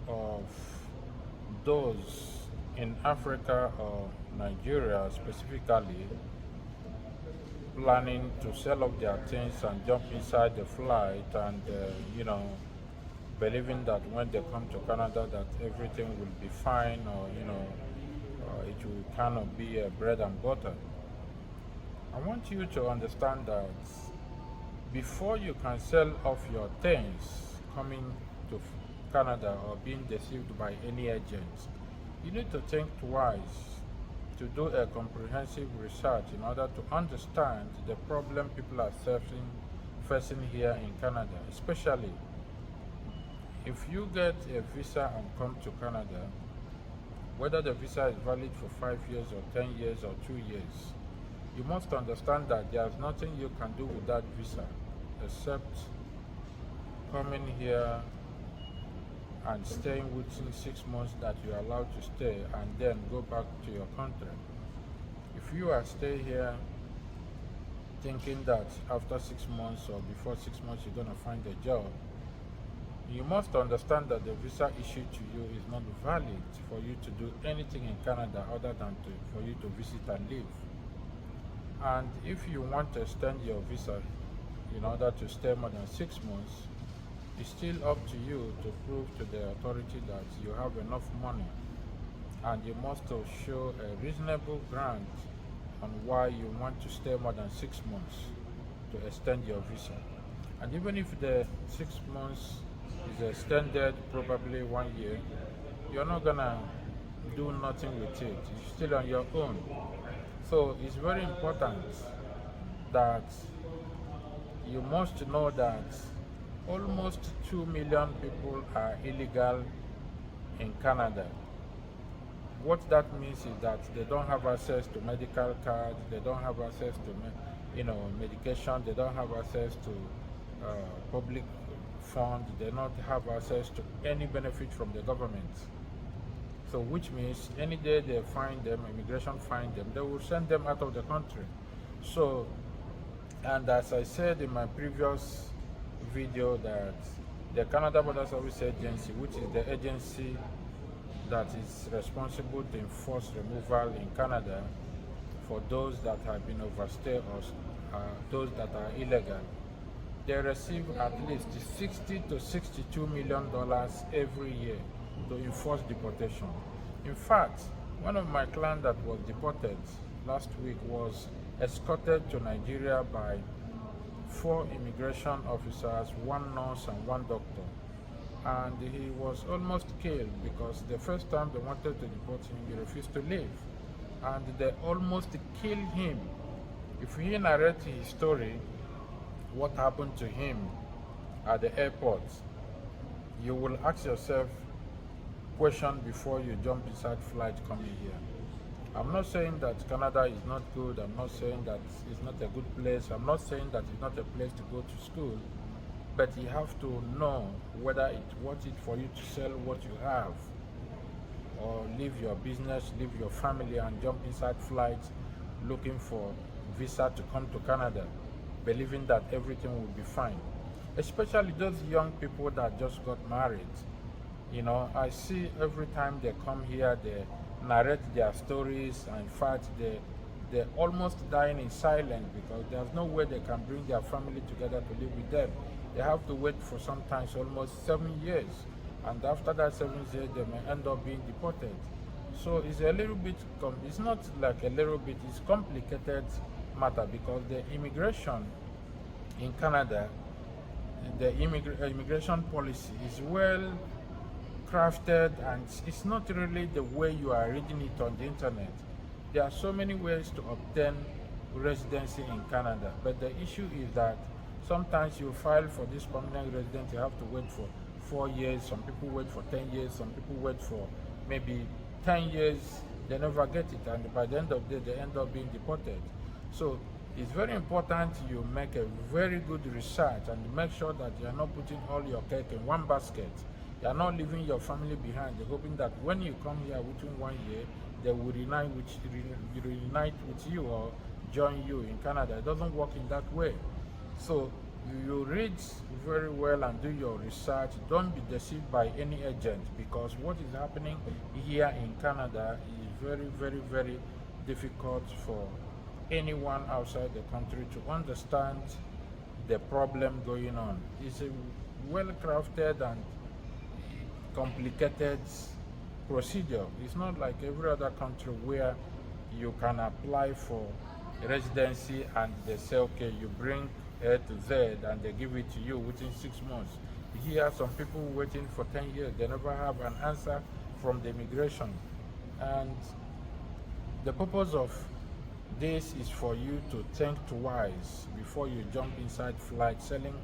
of those in Africa or Nigeria specifically planning to sell off their things and jump inside the flight and believing that when they come to Canada that everything will be fine, or it will kind of be bread and butter. I want you to understand that before you can sell off your things coming to Canada or being deceived by any agents, you need to think twice to do a comprehensive research in order to understand the problem people are facing here in Canada. Especially if you get a visa and come to Canada, whether the visa is valid for 5 years or 10 years or 2 years, you must understand that there's nothing you can do with that visa except coming here and staying within 6 months that you're allowed to stay and then go back to your country. If you are stay here thinking that after 6 months or before 6 months you're going to find a job, you must understand that the visa issued to you is not valid for you to do anything in Canada other than for you to visit and live. And if you want to extend your visa in order to stay more than 6 months, it's still up to you to prove to the authority that you have enough money, and you must show a reasonable grant on why you want to stay more than 6 months to extend your visa. And even if the 6 months is extended probably 1 year, you're not gonna do nothing with it. It's still on your own. So it's very important that you must know that almost 2 million people are illegal in Canada. What that means is that they don't have access to medical cards, they don't have access to medication, they don't have access to public funds, they don't have access to any benefit from the government. So which means any day they find them, immigration find them, they will send them out of the country. So, and as I said in my previous video, that the Canada Border Service Agency, which is the agency that is responsible to enforce removal in Canada for those that have been overstayed or those that are illegal, they receive at least $60 to $62 million every year to enforce deportation. In fact, one of my clients that was deported last week was escorted to Nigeria by 4 immigration officers, 1 nurse and 1 doctor. And he was almost killed because the first time they wanted to deport him, he refused to leave. And they almost killed him. If he narrates his story, what happened to him at the airport, you will ask yourself question before you jump inside flight coming here. I'm not saying that Canada is not good. I'm not saying that it's not a good place. I'm not saying that it's not a place to go to school. But you have to know whether it's worth it for you to sell what you have, or leave your business, leave your family and jump inside flights looking for visa to come to Canada, believing that everything will be fine. Especially those young people that just got married. I see every time they come here, they narrate their stories, and in fact, they're almost dying in silence because there's no way they can bring their family together to live with them. They have to wait for sometimes almost 7 years, and after that 7 years, they may end up being deported. So it's a little bit, it's not like a little bit, it's complicated matter because the immigration in Canada, the immigration policy is well crafted, and it's not really the way you are reading it on the internet. There are so many ways to obtain residency in Canada, but the issue is that sometimes you file for this permanent residence, you have to wait for 4 years, some people wait for 10 years, some people wait for maybe 10 years, they never get it, and by the end of the day, they end up being deported. So it's very important you make a very good research and make sure that you are not putting all your cake in one basket. You are not leaving your family behind. You're hoping that when you come here within 1 year, they will reunite with you or join you in Canada. It doesn't work in that way. So You read very well and do your research. Don't be deceived by any agent, because what is happening here in Canada is very, very, very difficult for anyone outside the country to understand the problem going on. It's a well crafted and complicated procedure. It's not like every other country where you can apply for residency and they say, okay, you bring A to Z and they give it to you within 6 months. Here, some people waiting for 10 years, they never have an answer from the immigration. And the purpose of this is for you to think twice before you jump inside flight selling